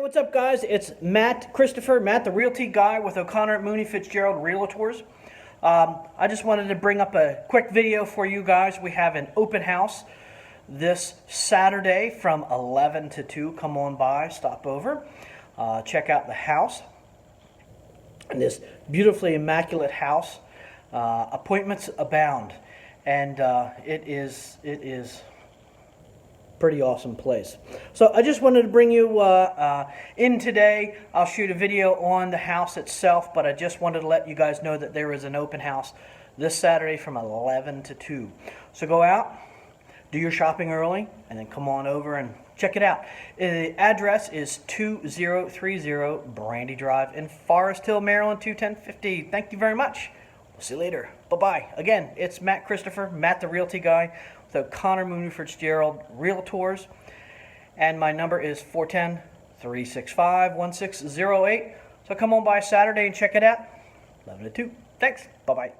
What's up, guys? It's Matt Christopher, Matt the Realty Guy with O'Connor, Mooney, Fitzgerald Realtors. I just wanted to bring up a quick video for you guys. We have an open house this Saturday from 11 to 2. Come on by, stop over, check out the house. And this beautifully immaculate house. Appointments abound, and it is pretty awesome place. So I just wanted to bring you in today. I'll shoot a video on the house itself, but I just wanted to let you guys know that there is an open house this Saturday from 11 to 2. So go out, do your shopping early, and then come on over and check it out. The address is 2030 Brandy Drive in Forest Hill, Maryland, 21050. Thank you very much. We'll see you later. Bye-bye. Again, it's Matt Christopher, Matt the Realty Guy, with O'Connor, Mooney, Fitzgerald Realtors. And my number is 410-365-1608. So come on by Saturday and check it out. 11 to 2. Thanks. Bye-bye.